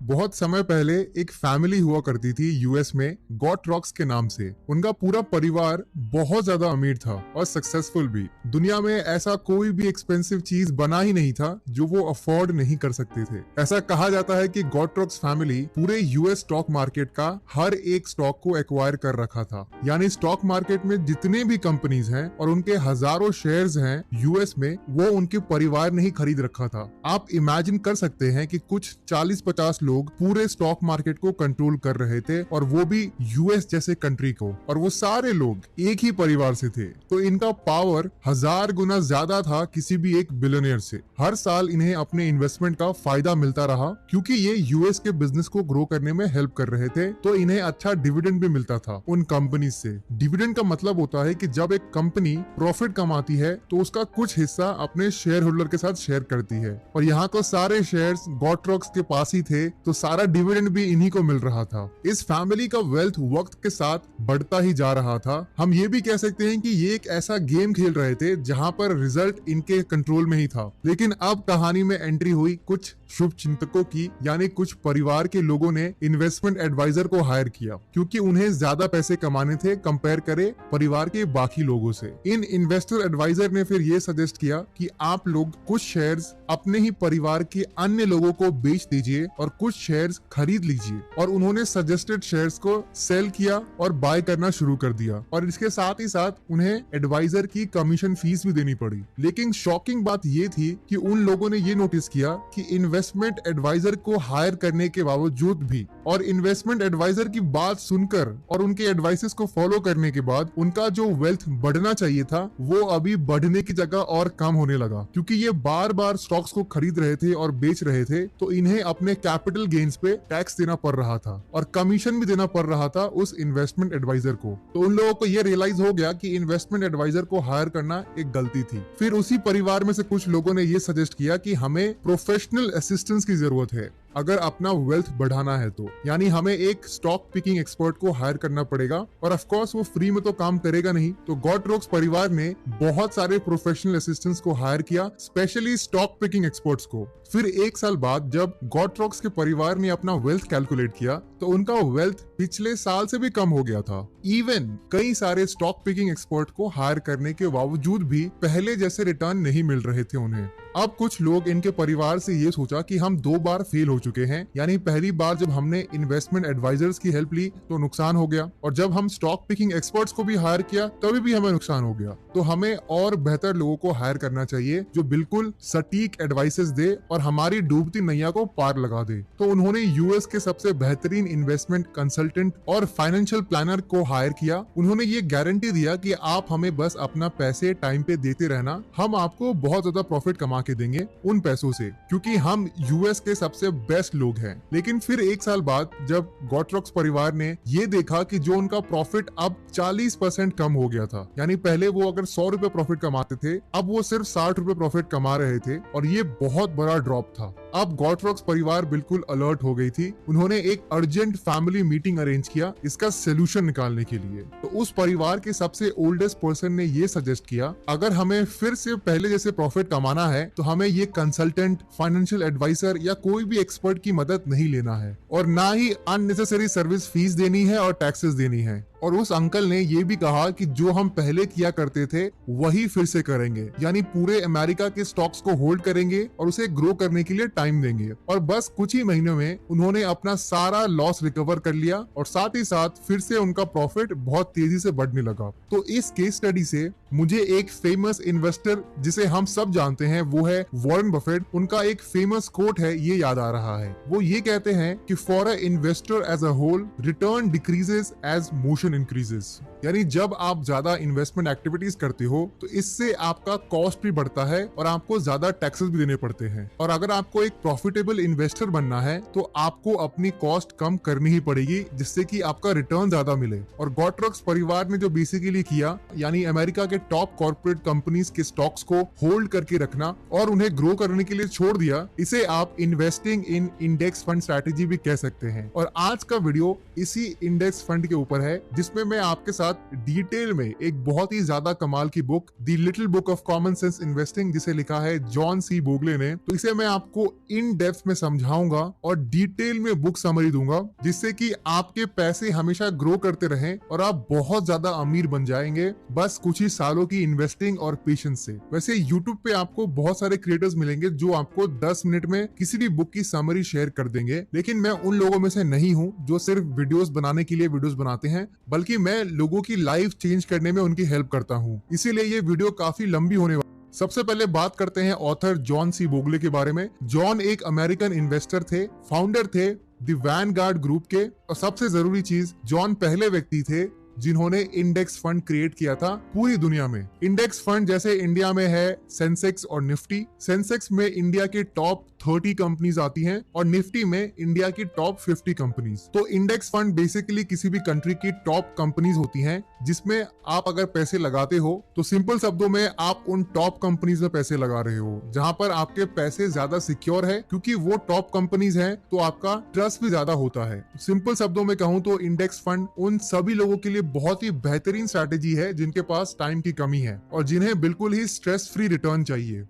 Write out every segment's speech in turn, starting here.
बहुत समय पहले एक फैमिली हुआ करती थी यूएस में गॉट्रॉक्स के नाम से। उनका पूरा परिवार बहुत ज्यादा अमीर था और सक्सेसफुल भी। दुनिया में ऐसा कोई भी एक्सपेंसिव चीज बना ही नहीं था जो वो अफोर्ड नहीं कर सकते थे। ऐसा कहा जाता है कि गॉट्रॉक्स फैमिली पूरे यूएस स्टॉक मार्केट का हर एक स्टॉक को एक्वायर कर रखा था। यानी स्टॉक मार्केट में जितने भी कंपनीज हैं और उनके हजारों शेयर्स हैं यूएस में, वो उनके परिवार ने ही खरीद रखा था। आप इमेजिन कर सकते हैं कि कुछ 40-50 लोग पूरे स्टॉक मार्केट को कंट्रोल कर रहे थे, और वो भी यूएस जैसे कंट्री को, और वो सारे लोग एक ही परिवार से थे। तो इनका पावर 1000 गुना ज्यादा था किसी भी एक बिलियनियर से। हर साल इन्हें अपने इन्वेस्टमेंट का फायदा मिलता रहा, क्योंकि ये यूएस के बिजनेस को ग्रो करने में हेल्प कर रहे थे। तो इन्हें अच्छा डिविडेंड भी मिलता था उन कंपनी से। डिविडेंड का मतलब होता है कि जब एक कंपनी प्रॉफिट कमाती है तो उसका कुछ हिस्सा अपने शेयर होल्डर के साथ शेयर करती है, और यहाँ तो सारे शेयर्स गॉट्रॉक्स के पास ही थे, तो सारा डिविडेंड भी इन्हीं को मिल रहा था। इस फैमिली का वेल्थ वक्त के साथ बढ़ता ही जा रहा था। हम ये भी कह सकते हैं कि ये एक ऐसा गेम खेल रहे थे जहाँ पर रिजल्ट इनके कंट्रोल में ही था। लेकिन अब कहानी में एंट्री हुई कुछ शुभ चिंतकों की, यानी कुछ परिवार के लोगों ने इन्वेस्टमेंट एडवाइजर को हायर किया, क्योंकि उन्हें ज्यादा पैसे कमाने थे कंपेयर करे परिवार के बाकी लोगों से। इन इन्वेस्टर एडवाइजर ने फिर ये सजेस्ट किया कि आप लोग कुछ शेयर्स अपने ही परिवार के अन्य लोगों को बेच दीजिए और कुछ शेयर्स खरीद लीजिए। और उन्होंने सजेस्टेड शेयर्स को सेल किया और बाय करना शुरू कर दिया, और इसके साथ ही साथ उन्हें एडवाइजर की कमीशन फीस भी देनी पड़ी। लेकिन शॉकिंग बात ये थी कि उन लोगों ने ये नोटिस किया कि इन्वेस्टमेंट एडवाइजर को हायर करने के बावजूद भी, और इन्वेस्टमेंट एडवाइजर की बात सुनकर और उनके एडवाइसेस को फॉलो करने के बाद, उनका जो वेल्थ बढ़ना चाहिए था वो अभी बढ़ने की जगह और कम होने लगा। क्योंकि ये बार बार स्टॉक्स को खरीद रहे थे और बेच रहे थे, तो इन्हें अपने कैपिटल गेन्स पे टैक्स देना पड़ रहा था और कमीशन भी देना पड़ रहा था उस इन्वेस्टमेंट एडवाइजर को। तो उन लोगों को ये रियलाइज हो गया कि इन्वेस्टमेंट एडवाइजर को हायर करना एक गलती थी। फिर उसी परिवार में से कुछ लोगों ने ये सजेस्ट किया कि हमें प्रोफेशनल असिस्टेंस की जरूरत है अगर अपना वेल्थ बढ़ाना है तो। यानी हमें एक स्टॉक पिकिंग एक्सपर्ट को हायर करना पड़ेगा, और ऑफ कोर्स वो फ्री में तो काम करेगा नहीं। तो गॉट्रॉक्स परिवार ने बहुत सारे प्रोफेशनल असिस्टेंट्स को हायर किया, स्पेशली स्टॉक पिकिंग एक्सपर्ट्स को। फिर 1 साल बाद जब गॉट्रॉक्स के परिवार ने अपना वेल्थ कैलकुलेट किया, तो उनका वेल्थ पिछले साल से भी कम हो गया था। इवन कई सारे स्टॉक पिकिंग एक्सपर्ट को हायर करने के बावजूद भी पहले जैसे रिटर्न नहीं मिल रहे थे उन्हें। अब कुछ लोग इनके परिवार से ये सोचा कि हम 2 बार फेल हो चुके हैं। यानी पहली बार जब हमने इन्वेस्टमेंट एडवाइजर्स की हेल्प ली तो नुकसान हो गया, और जब हम स्टॉक पिकिंग एक्सपर्ट्स को भी हायर किया तभी भी हमें नुकसान हो गया। तो हमें और बेहतर लोगों को हायर करना चाहिए जो बिल्कुल सटीक एडवाइसेस दे और हमारी डूबती नैया को पार लगा दे। तो उन्होंने यूएस के सबसे बेहतरीन इन्वेस्टमेंट कंसल्टेंट और फाइनेंशियल प्लानर को हायर किया। उन्होंने ये गारंटी दिया कि आप हमें बस अपना पैसे टाइम पे देते रहना, हम आपको बहुत ज्यादा प्रॉफिट कमा के देंगे उन पैसों से, क्योंकि हम यूएस के सबसे बेस्ट लोग हैं। लेकिन फिर 1 साल बाद जब गॉट्रॉक्स परिवार ने ये देखा कि जो उनका प्रॉफिट अब 40% कम हो गया था, यानी पहले वो अगर 100 रुपए प्रॉफिट कमाते थे, अब वो सिर्फ 60 रुपए प्रॉफिट कमा रहे थे, और ये बहुत बड़ा ड्रॉप था। अब गॉट्रॉक्स परिवार बिल्कुल अलर्ट हो गई थी। उन्होंने एक अर्जेंट फैमिली मीटिंग अरेंज किया इसका सोल्यूशन निकालने के लिए। तो उस परिवार के सबसे ओल्डेस्ट पर्सन ने ये सजेस्ट किया, अगर हमें फिर से पहले जैसे प्रॉफिट कमाना है तो हमें ये कंसल्टेंट, फाइनेंशियल एडवाइजर या कोई भी एक्सपर्ट की मदद नहीं लेना है, और ना ही अननेसेसरी सर्विस फीस देनी है और टैक्सेस देनी है। और उस अंकल ने ये भी कहा कि जो हम पहले किया करते थे वही फिर से करेंगे, यानी पूरे अमेरिका के स्टॉक्स को होल्ड करेंगे और उसे ग्रो करने के लिए टाइम देंगे। और बस कुछ ही महीनों में उन्होंने अपना सारा लॉस रिकवर कर लिया, और साथ ही साथ फिर से उनका प्रॉफिट बहुत तेजी से बढ़ने लगा। तो इस केस स्टडी से मुझे एक फेमस इन्वेस्टर जिसे हम सब जानते हैं वो है वॉरेन बफेट, उनका एक फेमस कोट है ये याद आ रहा है। वो ये कहते हैं कि for a investor as a whole return decreases as motion increases. यानी जब आप ज्यादा इन्वेस्टमेंट एक्टिविटीज करते हो तो इससे आपका कॉस्ट भी बढ़ता है और आपको ज्यादा टैक्सेस भी देने पड़ते हैं। और अगर आपको एक प्रॉफिटेबल इन्वेस्टर बनना है तो आपको अपनी कॉस्ट कम करनी ही पड़ेगी, जिससे कि आपका रिटर्न ज्यादा मिले। और गॉट्रॉक्स परिवार ने जो बेसिकली किया, यानी अमेरिका के टॉप कॉर्पोरेट कंपनीज के स्टॉक्स को होल्ड करके रखना और उन्हें ग्रो करने के लिए छोड़ दिया, इसे आप investing in index fund strategy भी कह सकते हैं। और आज का वीडियो इसी इंडेक्स फंड के ऊपर है जिसमें मैं आपके साथ डिटेल में एक बहुत ही ज्यादा कमाल की book the little book of common sense investing जिसे लिखा है जॉन सी बोगले ने, तो इसे मैं आपको इन डेप्थ में समझाऊंगा और डिटेल में बुक समरी दूंगा, जिससे कि आपके पैसे हमेशा ग्रो करते रहें और आप बहुत ज्यादा अमीर बन जाएंगे बस कुछ ही सालों की इन्वेस्टिंग और पेशेंस से। वैसे यूट्यूब पे आपको बहुत सारे क्रिएटर्स मिलेंगे जो आपको 10 मिनट में किसी भी बुक की समरी शेयर कर देंगे, लेकिन मैं उन लोगों में से नहीं हूं जो सिर्फ वीडियोस बनाने के लिए वीडियोस बनाते हैं, बल्कि मैं लोगों की लाइफ चेंज करने में उनकी हेल्प करता हूं। इसीलिए ये वीडियो काफी लंबी होने वाली। सबसे पहले बात करते हैं ऑथर जॉन सी बोगले के बारे में। जॉन एक अमेरिकन इन्वेस्टर थे, फाउंडर थे द वैनगार्ड ग्रुप के, और सबसे जरूरी चीज, जॉन पहले व्यक्ति थे जिन्होंने इंडेक्स फंड क्रिएट किया था पूरी दुनिया में। इंडेक्स फंड जैसे इंडिया में है सेंसेक्स और निफ्टी। सेंसेक्स में इंडिया के टॉप 30 कंपनीज आती हैं और निफ्टी में इंडिया की टॉप 50 कंपनीज। तो इंडेक्स फंड बेसिकली किसी भी कंट्री की टॉप कंपनीज होती हैं जिसमें आप अगर पैसे लगाते हो तो सिंपल शब्दों में आप उन टॉप कंपनीज में पैसे लगा रहे हो, जहां पर आपके पैसे ज्यादा सिक्योर है क्योंकि वो टॉप कंपनीज हैं, तो आपका ट्रस्ट भी ज्यादा होता है। सिंपल शब्दों में कहूं तो इंडेक्स फंड उन सभी लोगों के लिए बहुत ही बेहतरीन स्ट्रैटेजी है जिनके पास टाइम की कमी है और जिन्हें बिल्कुल ही स्ट्रेस फ्री रिटर्न चाहिए।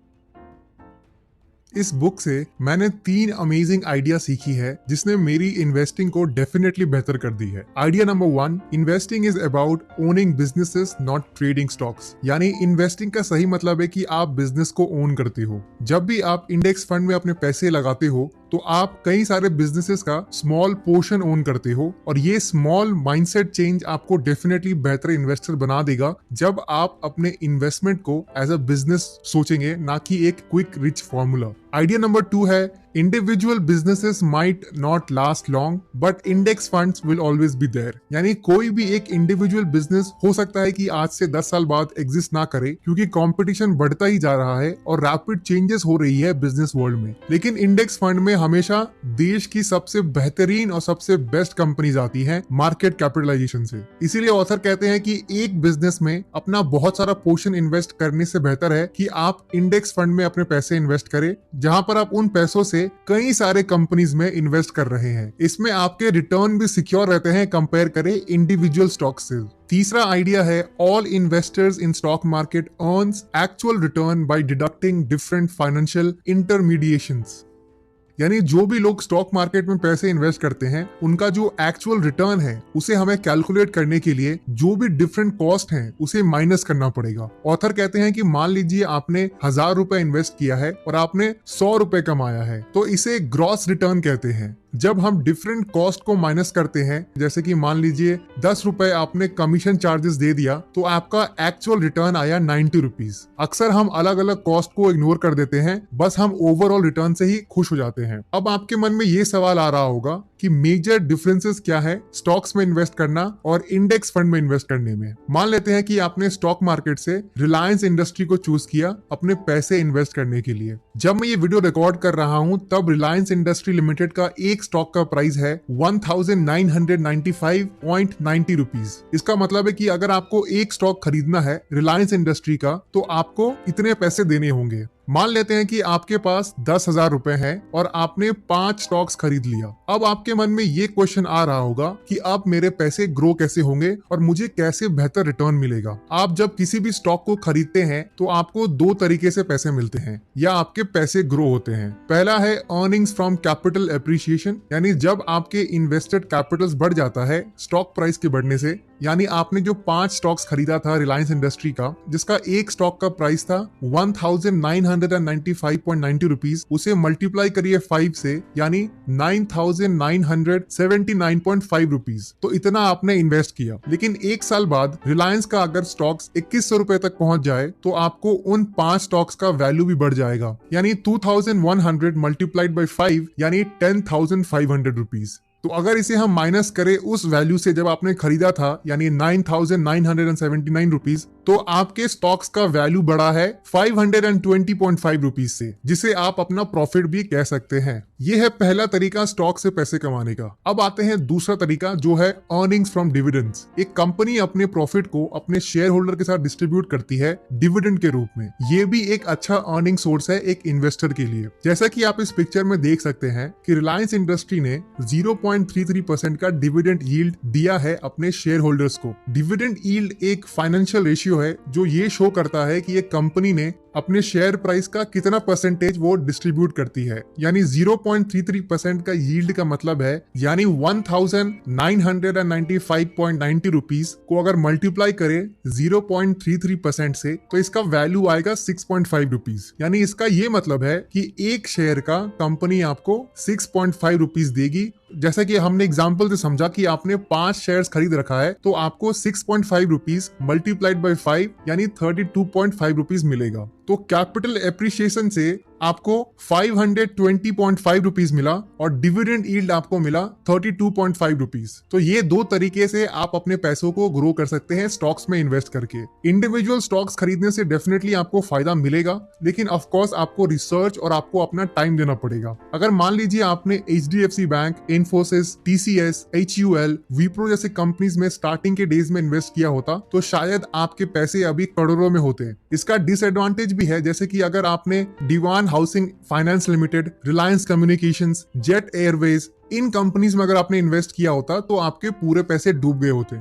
इस बुक से मैंने 3 अमेजिंग आइडिया सीखी है जिसने मेरी इन्वेस्टिंग को डेफिनेटली बेहतर कर दी है। Idea number 1, investing is about owning businesses not trading stocks. यानी इन्वेस्टिंग का सही मतलब है कि आप बिजनेस को ओन करते हो। जब भी आप इंडेक्स फंड में अपने पैसे लगाते हो तो आप कई सारे बिजनेसेस का स्मॉल पोर्शन ओन करते हो, और ये स्मॉल माइंडसेट चेंज आपको डेफिनेटली बेहतर इन्वेस्टर बना देगा जब आप अपने इन्वेस्टमेंट को एज अ बिजनेस सोचेंगे, ना कि एक quick rich formula. Idea number 2 है, individual businesses might not last long but index funds will always be there. यानी कोई भी एक इंडिविजुअल बिजनेस हो सकता है कि आज से 10 साल बाद एग्जिस्ट ना करे क्योंकि कंपटीशन बढ़ता ही जा रहा है और रैपिड चेंजेस हो रही है बिजनेस वर्ल्ड में, लेकिन इंडेक्स फंड में हमेशा देश की सबसे बेहतरीन और सबसे बेस्ट कंपनीज आती हैं मार्केट कैपिटलाइजेशन से। इसीलिए ऑथर कहते हैं कि एक बिजनेस में अपना बहुत सारा पोर्शन इन्वेस्ट करने से बेहतर है कि आप इंडेक्स फंड में अपने पैसे इन्वेस्ट करें, जहां पर आप उन पैसों से कई सारे कंपनीज में इन्वेस्ट कर रहे हैं। इसमें आपके रिटर्न भी सिक्योर रहते हैं कंपेयर करें इंडिविजुअल स्टॉक से। तीसरा आइडिया है, all investors in stock market earns actual return by deducting different financial intermediations. यानी जो भी लोग स्टॉक मार्केट में पैसे इन्वेस्ट करते हैं उनका जो एक्चुअल रिटर्न है उसे हमें कैलकुलेट करने के लिए जो भी डिफरेंट कॉस्ट हैं उसे माइनस करना पड़ेगा। ऑथर कहते हैं कि मान लीजिए आपने 1000 रुपए इन्वेस्ट किया है और आपने 100 रुपए कमाया है, तो इसे ग्रॉस रिटर्न कहते हैं। जब हम डिफरेंट कॉस्ट को माइनस करते हैं, जैसे कि मान लीजिए 10 रुपए आपने कमीशन चार्जेस दे दिया, तो आपका एक्चुअल रिटर्न आया 90 रुपीज। अक्सर हम अलग अलग कॉस्ट को इग्नोर कर देते हैं, बस हम ओवरऑल रिटर्न से ही खुश हो जाते हैं। अब आपके मन में ये सवाल आ रहा होगा कि मेजर डिफरेंसेस क्या है स्टॉक्स में इन्वेस्ट करना और इंडेक्स फंड में इन्वेस्ट करने में। मान लेते हैं कि आपने स्टॉक मार्केट से रिलायंस इंडस्ट्री को चूज किया अपने पैसे इन्वेस्ट करने के लिए। जब मैं ये वीडियो रिकॉर्ड कर रहा हूं तब रिलायंस इंडस्ट्री लिमिटेड का एक स्टॉक का प्राइस है 1995.90 रुपीज। इसका मतलब है कि अगर आपको एक स्टॉक खरीदना है रिलायंस इंडस्ट्री का तो आपको इतने पैसे देने होंगे। मान लेते हैं कि आपके पास 10,000 रुपए हैं और आपने 5 स्टॉक्स खरीद लिया। अब आपके मन में ये क्वेश्चन आ रहा होगा कि अब मेरे पैसे ग्रो कैसे होंगे और मुझे कैसे बेहतर रिटर्न मिलेगा। आप जब किसी भी स्टॉक को खरीदते हैं तो आपको 2 तरीके से पैसे मिलते हैं या आपके पैसे ग्रो होते हैं। पहला है अर्निंग्स फ्रॉम कैपिटल एप्रिसिएशन, यानी जब आपके इन्वेस्टेड कैपिटल्स बढ़ जाता है स्टॉक प्राइस के बढ़ने से। यानी आपने जो 5 स्टॉक्स खरीदा था रिलायंस इंडस्ट्री का, जिसका एक स्टॉक का प्राइस था 1995.90 रुपीज, उसे मल्टीप्लाई करिए 5 से, यानी 9979.5 रुपीज। तो इतना आपने इन्वेस्ट किया। लेकिन एक साल बाद रिलायंस का अगर स्टॉक्स 2100 रुपए तक पहुंच जाए तो आपको उन 5 स्टॉक्स का वैल्यू भी बढ़ जाएगा, यानी 2100 मल्टीप्लाइड बाई 5 यानी 10,500 रुपीज। तो अगर इसे हम माइनस करें उस वैल्यू से जब आपने खरीदा था, यानी 9,979 रुपीज, तो आपके स्टॉक्स का वैल्यू बढ़ा है 520.5 रुपीज से, जिसे आप अपना प्रॉफिट भी कह सकते हैं। ये है पहला तरीका स्टॉक से पैसे कमाने का। अब आते हैं दूसरा तरीका, जो है अर्निंग्स फ्रॉम डिविडेंड्स। एक कंपनी अपने प्रॉफिट को अपने शेयर होल्डर के साथ डिस्ट्रीब्यूट करती है डिविडेंड के रूप में। ये भी एक अच्छा अर्निंग सोर्स है एक इन्वेस्टर के लिए। जैसा कि आप इस पिक्चर में देख सकते हैं कि रिलायंस इंडस्ट्री ने 0.33% का डिविडेंड यील्ड दिया है अपने शेयर होल्डर्स को। डिविडेंड यील्ड एक फाइनेंशियल रेशियो है जो ये शो करता है कि एक कंपनी ने अपने शेयर प्राइस का कितना परसेंटेज वो डिस्ट्रीब्यूट करती है। यानी 0.33% का यील्ड का मतलब है, यानी 1995.90 रुपीज को अगर मल्टीप्लाई करें 0.33% से, तो इसका वैल्यू आएगा 6.5 रुपीज। यानी इसका ये मतलब है कि एक शेयर का कंपनी आपको 6.5 रुपीज देगी। जैसा कि हमने एग्जाम्पल से समझा कि आपने 5 शेयर्स खरीद रखा है, तो आपको 6.5 रुपीज मल्टीप्लाइड बाई 5 यानी 32.5 रुपीज मिलेगा। तो कैपिटल एप्रिसिएशन से आपको 520.5 रुपीज मिला और डिविडेंड यील्ड आपको मिला 32.5 रुपीज। तो ये दो तरीके से आप अपने पैसों को ग्रो कर सकते हैं स्टॉक्स में इन्वेस्ट करके। इंडिविजुअल स्टॉक्स खरीदने से डेफिनेटली आपको फायदा मिलेगा, लेकिन ऑफ कोर्स आपको रिसर्च और आपको अपना टाइम देना पड़ेगा। अगर मान लीजिए आपने HDFC bank, Infosys, TCS, HUL, Wipro जैसे कंपनीज में स्टार्टिंग के डेज में इन्वेस्ट किया होता तो शायद आपके पैसे अभी करोड़ों में होते। इसका डिसएडवांटेज भी है, जैसे कि अगर आपने Dewan Housing Finance Limited, Reliance Communications, Jet Airways, इन कंपनीज में अगर आपने इन्वेस्ट किया होता तो आपके पूरे पैसे डूब गए होते।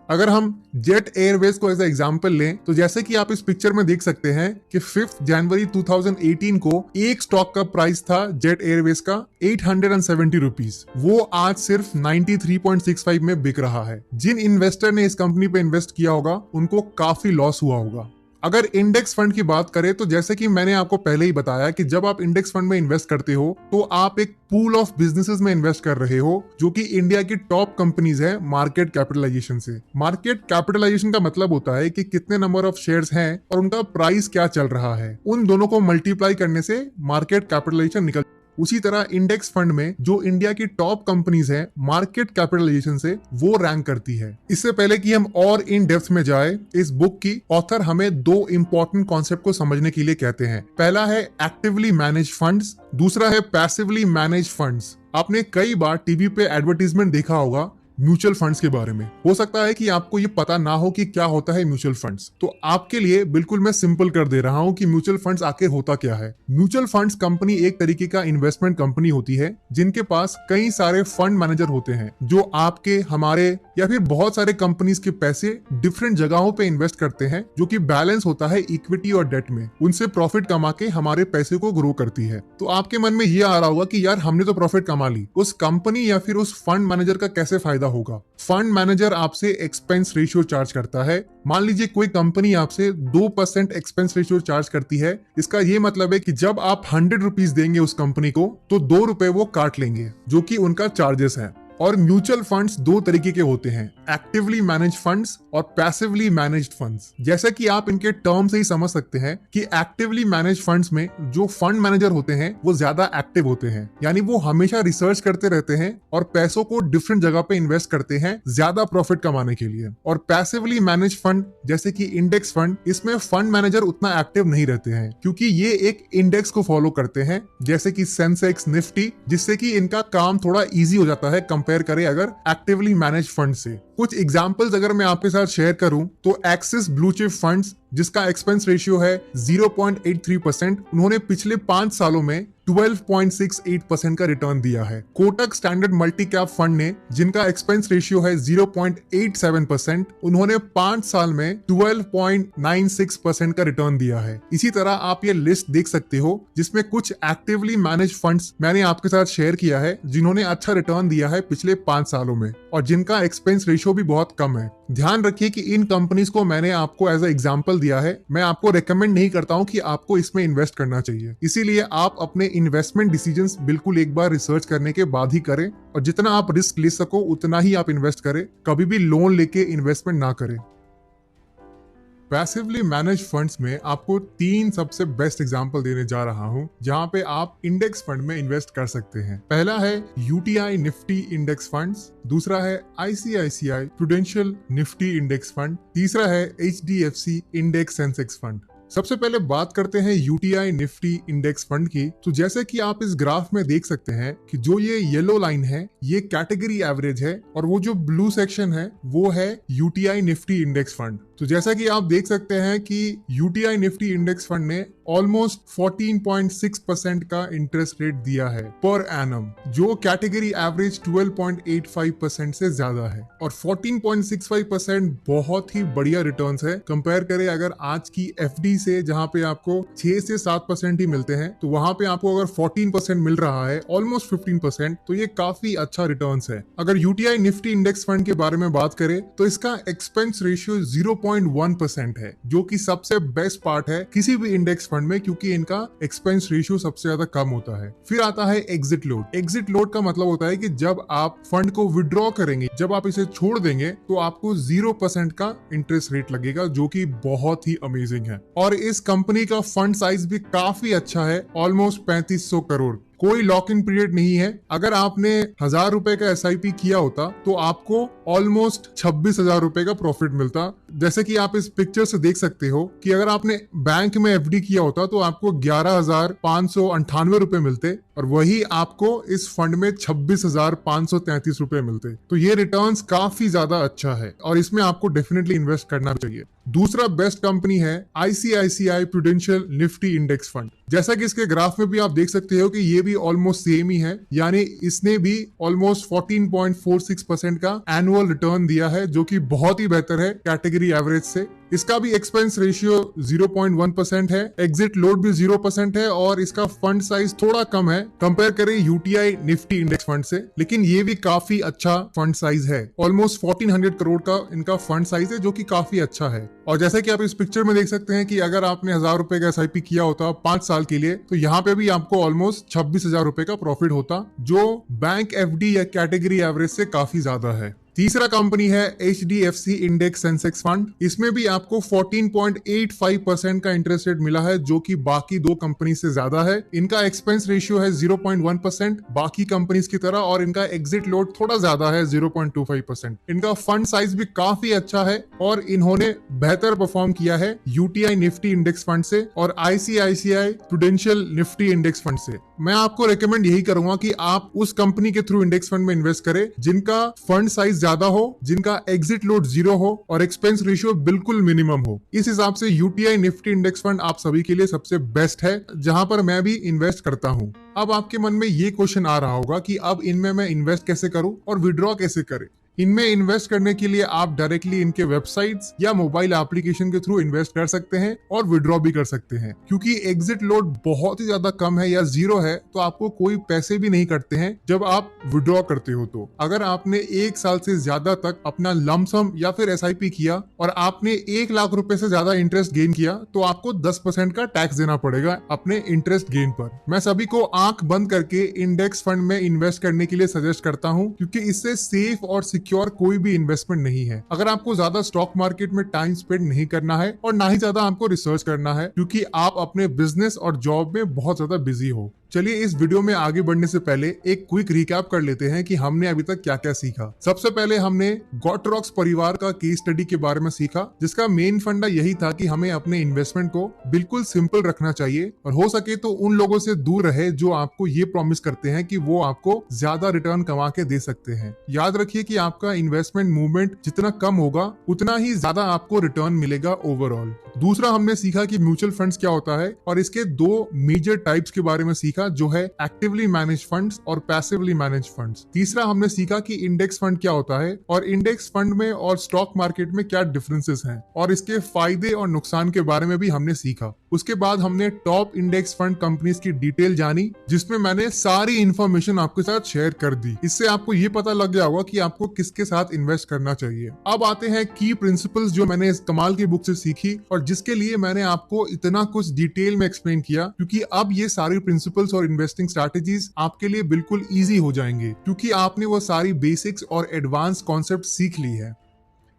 अगर हम जेट एयरवेज को एज एग्जांपल लें, तो जैसे कि आप इस पिक्चर में देख सकते हैं कि 5 जनवरी 2018 को एक स्टॉक का प्राइस था जेट एयरवेज का 870 रुपीज। वो आज सिर्फ 93.65 में बिक रहा है। जिन इन्वेस्टर ने इस कंपनी पे इन्वेस्ट किया होगा उनको काफी लॉस हुआ होगा। अगर इंडेक्स फंड की बात करें, तो जैसे कि मैंने आपको पहले ही बताया कि जब आप इंडेक्स फंड में इन्वेस्ट करते हो तो आप एक पूल ऑफ बिजनेसेस में इन्वेस्ट कर रहे हो जो कि इंडिया की टॉप कंपनीज है मार्केट कैपिटलाइजेशन से। मार्केट कैपिटलाइजेशन का मतलब होता है कि कितने नंबर ऑफ शेयर्स हैं और उनका प्राइस क्या चल रहा है। उन दोनों को मल्टीप्लाई करने से मार्केट कैपिटलाइजेशन निकल। उसी तरह इंडेक्स फंड में जो इंडिया की टॉप कंपनीज हैं मार्केट कैपिटलाइजेशन से, वो रैंक करती है। इससे पहले कि हम और इन डेप्थ में जाए, इस बुक की ऑथर हमें दो इंपॉर्टेंट कॉन्सेप्ट को समझने के लिए कहते हैं। पहला है एक्टिवली मैनेज फंड्स, दूसरा है पैसिवली मैनेज फंड्स। आपने कई बार टीवी पे एडवर्टीजमेंट देखा होगा म्यूचुअल फंड्स के बारे में। हो सकता है कि आपको ये पता ना हो कि क्या होता है म्यूचुअल फंड्स, तो आपके लिए बिल्कुल मैं सिंपल कर दे रहा हूं कि म्यूचुअल फंड्स आखिर होता क्या है। म्यूचुअल फंड्स कंपनी एक तरीके का इन्वेस्टमेंट कंपनी होती है जिनके पास कई सारे फंड मैनेजर होते हैं जो आपके, हमारे या फिर बहुत सारे कंपनीज के पैसे डिफरेंट जगहों पे इन्वेस्ट करते हैं, जो कि बैलेंस होता है इक्विटी और डेट में। उनसे प्रॉफिट कमा के हमारे पैसे को ग्रो करती है। तो आपके मन में ये आ रहा होगा कि यार हमने तो प्रॉफिट कमा ली, उस कंपनी या फिर उस फंड मैनेजर का कैसे फायदा होगा। फंड मैनेजर आपसे एक्सपेंस रेशियो चार्ज करता है। मान लीजिए कोई कंपनी आपसे 2% एक्सपेंस रेशियो चार्ज करती है। इसका ये मतलब है कि जब आप 100 रुपीज देंगे उस कंपनी को तो 2 रुपए वो काट लेंगे, जो कि उनका चार्जेस है। और म्यूचुअल फंड्स दो तरीके के होते हैं, एक्टिवली मैनेज फंड्स और पैसिवली मैनेज्ड फंड्स। जैसा कि आप इनके टर्म से ही समझ सकते हैं कि एक्टिवली मैनेज फंड्स में जो फंड मैनेजर होते हैं वो ज्यादा एक्टिव होते हैं, यानी वो हमेशा रिसर्च करते रहते हैं और पैसों को डिफरेंट जगह पे इन्वेस्ट करते हैं ज्यादा प्रॉफिट कमाने के लिए। और पैसिवली मैनेज फंड जैसे कि इंडेक्स फंड, इसमें फंड मैनेजर उतना एक्टिव नहीं रहते हैं क्योंकि ये एक इंडेक्स को फॉलो करते हैं जैसे कि सेंसेक्स, निफ्टी, जिससे कि इनका काम थोड़ा ईजी हो जाता है कंपेयर करें अगर एक्टिवली मैनेज फंड से। कुछ एग्जांपल्स अगर मैं आपके साथ शेयर करूं तो एक्सिस ब्लू चिप फंड्स, जिसका एक्सपेंस रेशियो है 0.83%, उन्होंने पिछले 5 सालों में 12.68% का रिटर्न दिया है। Kotak standard multi cap fund ने, जिनका एक्सपेंस रेशियो है 0.87%, उन्होंने 5 साल में 12.96% का रिटर्न दिया है। इसी तरह आप ये लिस्ट देख सकते हो जिसमें कुछ एक्टिवली मैनेज फंड्स मैंने आपके साथ शेयर किया है जिन्होंने अच्छा रिटर्न दिया है पिछले 5 सालों में और जिनका एक्सपेंस रेशियो भी बहुत कम है। ध्यान रखिए कि इन कंपनीज को मैंने आपको एज ए एग्जांपल दिया है, मैं आपको रेकमेंड नहीं करता हूं कि आपको इसमें इन्वेस्ट करना चाहिए। इसीलिए आप अपने इन्वेस्टमेंट डिसीजंस बिल्कुल एक बार रिसर्च करने के बाद ही करें और जितना आप रिस्क ले सको उतना ही आप इन्वेस्ट करें। कभी भी लोन लेके इन्वेस्टमेंट ना करें। पैसिवली मैनेज फंड्स में आपको 3 सबसे बेस्ट एग्जांपल देने जा रहा हूं जहां पे आप इंडेक्स फंड में इन्वेस्ट कर सकते हैं। पहला है यूटीआई निफ्टी इंडेक्स फंड्स, दूसरा है ICICI prudential Nifty index fund, तीसरा है एचडीएफसी इंडेक्स सेंसेक्स फंड। सबसे पहले बात करते हैं यूटीआई निफ्टी इंडेक्स फंड की। तो जैसे कि आप इस ग्राफ में देख सकते हैं कि जो ये येलो लाइन है ये कैटेगरी एवरेज है और वो जो ब्लू सेक्शन है वो है यूटीआई निफ्टी इंडेक्स फंड। तो जैसा कि आप देख सकते हैं कि यूटीआई निफ्टी इंडेक्स फंड ने ऑलमोस्ट 14.6% का इंटरेस्ट रेट दिया है पर एनम, जो कैटेगरी एवरेज 12.85% से ज्यादा है। और 14.65% बहुत ही बढ़िया रिटर्न्स है कंपेयर करें अगर आज की एफडी से, जहां पे आपको 6 से 7% ही मिलते हैं, तो वहां पे आपको अगर 14% मिल रहा है, ऑलमोस्ट 15%, तो ये काफी अच्छा रिटर्न्स है। अगर यूटीआई निफ्टी इंडेक्स फंड के बारे में बात करें तो इसका एक्सपेंस रेशियो 0.1% है, जो कि सबसे बेस्ट पार्ट है किसी भी इंडेक्स फंड में, क्योंकि इनका एक्सपेंस रेशियो सबसे ज्यादा कम होता है। फिर आता है एग्जिट लोड। एग्जिट लोड का मतलब होता है कि जब आप फंड को विड्रॉ करेंगे, जब आप इसे छोड़ देंगे, तो आपको 0% का इंटरेस्ट रेट लगेगा, जो कि बहुत ही अमेजिंग है। और इस कंपनी का फंड साइज भी काफी अच्छा है, ऑलमोस्ट 3500 करोड़। कोई लॉक इन पीरियड नहीं है। अगर आपने 1000 रुपए का एसआईपी किया होता तो आपको ऑलमोस्ट 26,000 रुपए का प्रॉफिट मिलता। जैसे कि आप इस पिक्चर से देख सकते हो कि अगर आपने बैंक में एफडी किया होता तो आपको 11,598 रुपए मिलते और वही आपको इस फंड में 26,533 रुपए मिलते। तो ये रिटर्न्स काफी ज्यादा अच्छा है और इसमें आपको डेफिनेटली इन्वेस्ट करना चाहिए। दूसरा बेस्ट कंपनी है ICICI prudential Nifty index fund. जैसा कि इसके ग्राफ में भी आप देख सकते हो कि ये भी ऑलमोस्ट सेम ही है, यानी इसने भी ऑलमोस्ट 14.46% का एनुअल रिटर्न दिया है, जो कि बहुत ही बेहतर है कैटेगरी एवरेज से। इसका भी एक्सपेंस रेशियो 0.1% है, एग्जिट लोड भी 0% है और इसका फंड साइज थोड़ा कम है कंपेयर करें यूटीआई निफ्टी इंडेक्स फंड से, लेकिन ये भी काफी अच्छा फंड साइज है। ऑलमोस्ट 1400 करोड़ का इनका फंड साइज है, जो कि काफी अच्छा है। और जैसे कि आप इस पिक्चर में देख सकते हैं कि अगर आपने 1000 रुपए का एसआईपी किया होता 5 साल के लिए, तो यहाँ पे भी आपको ऑलमोस्ट 26,000 रुपए का प्रॉफिट होता, जो बैंक एफडी या कैटेगरी एवरेज से काफी ज्यादा है। तीसरा कंपनी है एचडीएफसी इंडेक्स सेंसेक्स फंड। इसमें भी आपको 14.85% का इंटरेस्ट रेट मिला है, जो कि बाकी 2 कंपनी से ज्यादा है। इनका एक्सपेंस रेशियो है 0.1% बाकी कंपनीज की तरह, और इनका एग्जिट लोड थोड़ा ज्यादा है 0.25%। इनका फंड साइज भी काफी अच्छा है और इन्होंने बेहतर परफॉर्म किया है यूटीआई निफ्टी इंडेक्स फंड से और ICICI prudential Nifty index fund से। मैं आपको रेकमेंड यही करूंगा कि आप उस कंपनी के थ्रू इंडेक्स फंड में इन्वेस्ट करें जिनका फंड साइज ज्यादा हो, जिनका एग्जिट लोड 0 हो और एक्सपेंस रेशियो बिल्कुल मिनिमम हो। इस हिसाब से यूटीआई निफ्टी इंडेक्स फंड आप सभी के लिए सबसे बेस्ट है, जहां पर मैं भी इन्वेस्ट करता हूं। अब आपके मन में ये क्वेश्चन आ रहा होगा कि अब इनमें मैं इन्वेस्ट कैसे करूं और विड्रॉ कैसे करें। इनमें इन्वेस्ट करने के लिए आप डायरेक्टली इनके वेबसाइट्स या मोबाइल एप्लीकेशन के थ्रू इन्वेस्ट कर सकते हैं और विड्रॉ भी कर सकते हैं। क्योंकि एग्जिट लोड बहुत ही ज्यादा कम है या 0 है, तो आपको कोई पैसे भी नहीं कटते हैं जब आप विड्रॉ करते हो। तो अगर आपने 1 साल से ज्यादा तक अपना लमसम या फिर एसआईपी किया और आपने 1 लाख रुपए से ज्यादा इंटरेस्ट गेन किया, तो आपको 10% का टैक्स देना पड़ेगा अपने इंटरेस्ट गेन पर। मैं सभी को आंख बंद करके इंडेक्स फंड में इन्वेस्ट करने के लिए सजेस्ट करता हूँ, क्योंकि इससे सेफ और सिक्योर कोई भी इन्वेस्टमेंट नहीं है। अगर आपको ज्यादा स्टॉक मार्केट में टाइम स्पेंड नहीं करना है और ना ही ज्यादा आपको रिसर्च करना है, क्योंकि आप अपने बिजनेस और जॉब में बहुत ज्यादा बिजी हो। चलिए इस वीडियो में आगे बढ़ने से पहले एक क्विक रिकैप कर लेते हैं कि हमने अभी तक क्या क्या सीखा। सबसे पहले हमने गॉटरॉक्स परिवार का केस स्टडी के बारे में सीखा, जिसका मेन फंडा यही था कि हमें अपने इन्वेस्टमेंट को बिल्कुल सिंपल रखना चाहिए और हो सके तो उन लोगों से दूर रहे जो आपको ये प्रॉमिस करते हैं कि वो आपको ज्यादा रिटर्न कमा के दे सकते हैं। याद रखिए कि आपका इन्वेस्टमेंट मूवमेंट जितना कम होगा उतना ही ज्यादा आपको रिटर्न मिलेगा ओवरऑल। दूसरा हमने सीखा कि म्यूचुअल फंड्स क्या होता है और इसके 2 मेजर टाइप्स के बारे में सीखा, जो है एक्टिवली मैनेज फंड्स और पैसिवली मैनेज फंड्स। तीसरा हमने सीखा कि इंडेक्स फंड क्या होता है और इंडेक्स फंड में और स्टॉक मार्केट में क्या डिफरेंसेस हैं और इसके फायदे और नुकसान के बारे में भी हमने सीखा। उसके बाद हमने टॉप इंडेक्स फंड कंपनीज की डिटेल जानी, जिसमें मैंने सारी इंफॉर्मेशन आपके साथ शेयर कर दी। इससे आपको ये पता लग गया होगा कि आपको किसके साथ इन्वेस्ट करना चाहिए। अब आते हैं की प्रिंसिपल्स जो मैंने इस कमाल की बुक से सीखी और जिसके लिए मैंने आपको इतना कुछ डिटेल में एक्सप्लेन किया, क्योंकि अब ये सारी प्रिंसिपल्स और इन्वेस्टिंग स्ट्रैटेजीज आपके लिए बिल्कुल इजी हो जाएंगे, क्योंकि आपने वो सारी बेसिक्स और एडवांस कॉन्सेप्ट सीख ली है।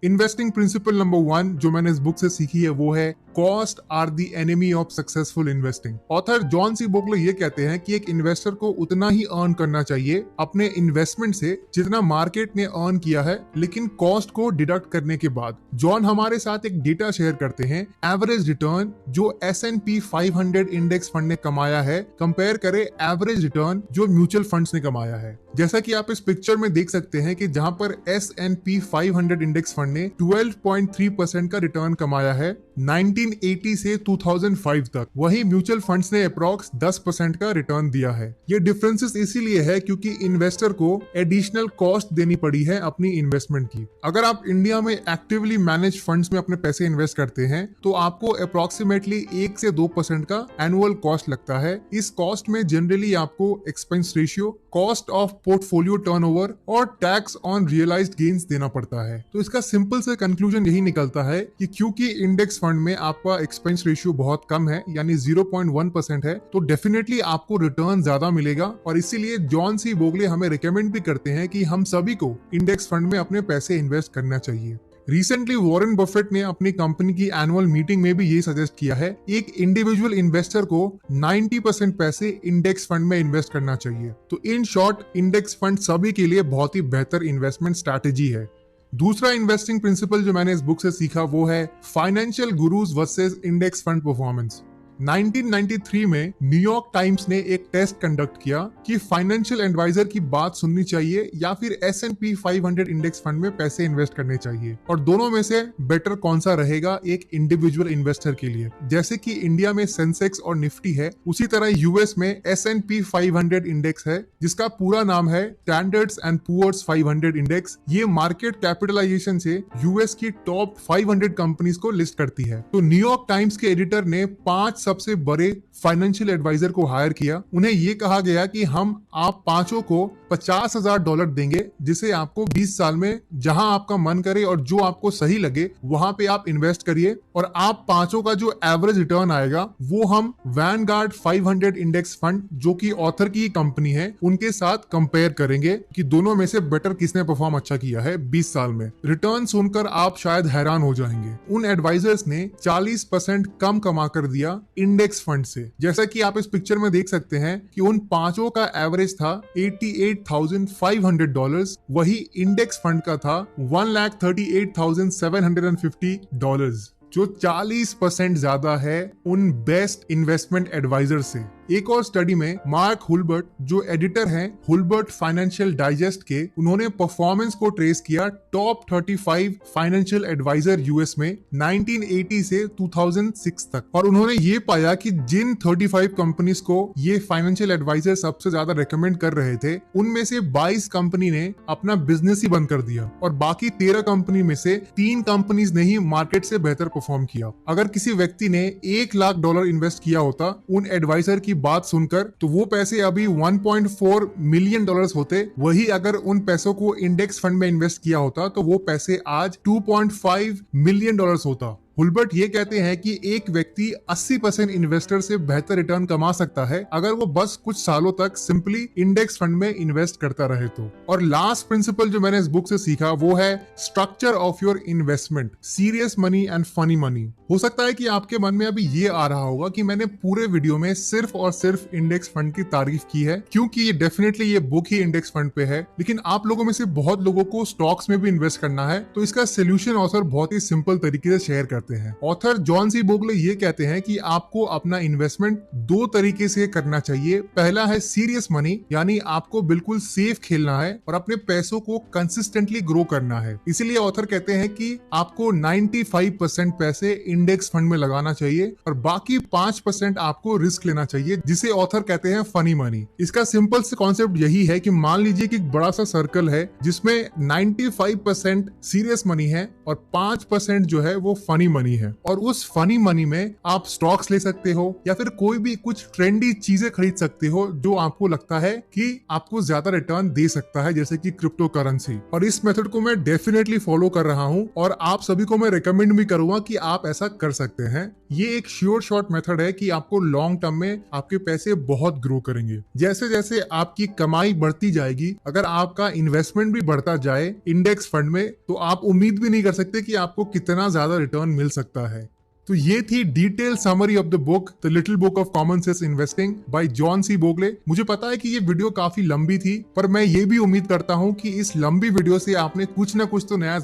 इन्वेस्टिंग प्रिंसिपल नंबर 1 जो मैंने इस बुक से सीखी है वो है cost are the enemy of successful investing. Author John C Bogle ये कहते हैं कि एक इन्वेस्टर को उतना ही अर्न करना चाहिए अपने इन्वेस्टमेंट से जितना मार्केट ने अर्न किया है, लेकिन कॉस्ट को डिडक्ट करने के बाद। जॉन हमारे साथ एक डेटा शेयर करते हैं, एवरेज रिटर्न जो S&P 500 इंडेक्स फंड ने कमाया है कंपेयर करे एवरेज रिटर्न जो म्यूचुअल फंड्स ने कमाया है। जैसा कि आप इस पिक्चर में देख सकते हैं कि जहां पर S&P 500 इंडेक्स फंड ने 12.3% का रिटर्न कमाया है 1980 से 2005 तक, वही म्यूचुअल फंड्स ने अप्रॉक्स 10% का रिटर्न दिया है। ये डिफरेंसेस इसीलिए है क्योंकि इन्वेस्टर को एडिशनल कॉस्ट देनी पड़ी है अपनी इन्वेस्टमेंट की। अगर आप इंडिया में एक्टिवली मैनेज फंड्स में अपने पैसे इन्वेस्ट करते हैं तो आपको अप्रोक्सीमेटली 1 से 2% का एनुअल कॉस्ट लगता है। इस कॉस्ट में जनरली आपको expense ratio, cost of portfolio turnover और टैक्स ऑन रियलाइज्ड गेन्स देना पड़ता है। तो इसका सिंपल से कंक्लूजन यही निकलता है कि क्योंकि इंडेक्स फंड में आपका एक्सपेंस रेशियो बहुत कम है यानी 0.1% है, तो डेफिनेटली आपको रिटर्न ज्यादा मिलेगा। और इसीलिए जॉन सी बोगले हमें रिकमेंड भी करते हैं कि हम सभी को इंडेक्स फंड में अपने पैसे इन्वेस्ट करना चाहिए। रिसेंटली वॉरेन बफेट ने अपनी कंपनी की एनुअल मीटिंग में भी ये सजेस्ट किया है, एक इंडिविजुअल इन्वेस्टर को 90% पैसे इंडेक्स फंड में इन्वेस्ट करना चाहिए। तो इन शॉर्ट, इंडेक्स फंड सभी के लिए बहुत ही बेहतर इन्वेस्टमेंट स्ट्रैटेजी है। दूसरा इन्वेस्टिंग प्रिंसिपल जो मैंने इस बुक से सीखा वो है financial gurus versus index fund performance. 1993 में न्यूयॉर्क टाइम्स ने एक टेस्ट कंडक्ट किया कि फाइनेंशियल एडवाइजर की बात सुननी चाहिए या फिर S&P 500 इंडेक्स फंड में पैसे इन्वेस्ट करने चाहिए, और दोनों में से बेटर कौन सा रहेगा एक इंडिविजुअल इन्वेस्टर के लिए। जैसे कि इंडिया में सेंसेक्स और निफ्टी है, उसी तरह यूएस में S&P 500 इंडेक्स है जिसका पूरा नाम है स्टैंडर्ड्स एंड पुअर्स 500 इंडेक्स। ये मार्केट कैपिटलाइजेशन से यूएस की टॉप 500 कंपनीज को लिस्ट करती है। तो न्यूयॉर्क टाइम्स के एडिटर ने 5 सबसे बड़े फाइनेंशियल एडवाइजर को हायर किया। उन्हें ये कहा गया कि हम आप पांचों को $50,000 देंगे जिसे आपको 20 साल में जहां आपका मन करे और जो आपको सही लगे वहां पे आप इन्वेस्ट करिए, और आप पांचों का जो एवरेज रिटर्न आएगा वो हम वैनगार्ड 500 इंडेक्स फंड जो कि ऑथर की कंपनी है उनके साथ कंपेयर करेंगे कि दोनों में से बेटर किसने परफॉर्म अच्छा किया है 20 साल में। रिटर्न सुनकर आप शायद हैरान हो जाएंगे, उन एडवाइजर्स ने 40% कम कमा कर दिया इंडेक्स फंड से। जैसा कि आप इस पिक्चर में देख सकते हैं कि उन पांचों का एवरेज था $88,500, वही इंडेक्स फंड का था $138,750, जो 40% ज्यादा है उन बेस्ट इन्वेस्टमेंट एडवाइजर से। एक और स्टडी में मार्क हुलबर्ट जो एडिटर हैं हुलबर्ट फाइनेंशियल डाइजेस्ट के, उन्होंने परफॉर्मेंस को ट्रेस किया टॉप 35 फाइनेंशियल एडवाइजर यूएस में 1980 से 2006 तक, और उन्होंने ये पाया कि जिन 35 कंपनीज को ये फाइनेंशियल एडवाइजर सबसे ज्यादा रेकमेंड कर रहे थे उनमें से 22 कंपनी ने अपना बिजनेस ही बंद कर दिया, और बाकी 13 कंपनी में से 3 कंपनीज ने ही मार्केट से बेहतर परफॉर्म किया। अगर किसी व्यक्ति ने $1 लाख इन्वेस्ट किया होता उन एडवाइजर की बात सुनकर, तो वो पैसे अभी $1.4 मिलियन होते। वही अगर उन पैसों को इंडेक्स फंड में इन्वेस्ट किया होता तो वो पैसे आज $2.5 मिलियन होता। हुलबर्ट ये कहते हैं कि एक व्यक्ति 80% इन्वेस्टर से बेहतर रिटर्न कमा सकता है अगर वो बस कुछ सालों तक सिंपली इंडेक्स फंड में इन्वेस्ट करता रहे तो। और लास्ट प्रिंसिपल जो मैंने इस बुक से सीखा वो है structure of your investment, serious money and funny money. हो सकता है कि आपके मन में अभी ये आ रहा होगा कि मैंने पूरे वीडियो में सिर्फ और सिर्फ इंडेक्स फंड की तारीफ की है क्योंकि ये डेफिनेटली ये बुक ही इंडेक्स फंड पे है, लेकिन आप लोगों में से बहुत लोगों को स्टॉक्स में भी इन्वेस्ट करना है, तो इसका सोल्यूशन ऑथर बहुत ही सिंपल तरीके से शेयर करते हैं। ऑथर जॉन सी बोगले ये कहते हैं कि आपको अपना इन्वेस्टमेंट 2 तरीके से करना चाहिए। पहला है सीरियस मनी, यानी आपको बिल्कुल सेफ खेलना है और अपने पैसों को कंसिस्टेंटली ग्रो करना है। इसीलिए ऑथर कहते हैं कि आपको 95% पैसे इंडेक्स फंड में लगाना चाहिए और बाकी 5% आपको रिस्क लेना चाहिए, जिसे ऑथर कहते हैं फनी मनी। इसका सिंपल से कॉन्सेप्ट यही है कि मान लीजिए कि एक बड़ा सा सर्कल है जिसमें 95% सीरियस मनी है और 5% जो है वो फनी मनी है, और उस फनी मनी में आप स्टॉक्स ले सकते हो या फिर कोई भी कुछ ट्रेंडी चीजें खरीद सकते हो जो आपको लगता है कि आपको ज्यादा रिटर्न दे सकता है, जैसे कि क्रिप्टो करेंसी। और इस मेथड को मैं डेफिनेटली फॉलो कर रहा हूं और आप सभी को मैं रिकमेंड भी करूंगा कि आप ऐसा कर सकते हैं। ये एक श्योर शॉट मेथड है कि आपको लॉन्ग टर्म में आपके पैसे बहुत ग्रो करेंगे। जैसे जैसे आपकी कमाई बढ़ती जाएगी, अगर आपका इन्वेस्टमेंट भी बढ़ता जाए इंडेक्स फंड में, तो आप उम्मीद भी नहीं कर सकते कि आपको कितना ज्यादा रिटर्न मिल सकता है। तो ये थी detail summary of the book the little book of common sense investing by John C Bogle. मुझे पता है कि ये वीडियो काफी लंबी थी, पर मैं ये भी उम्मीद करता हूँ कि इस लंबी वीडियो से आपने कुछ ना कुछ तो नया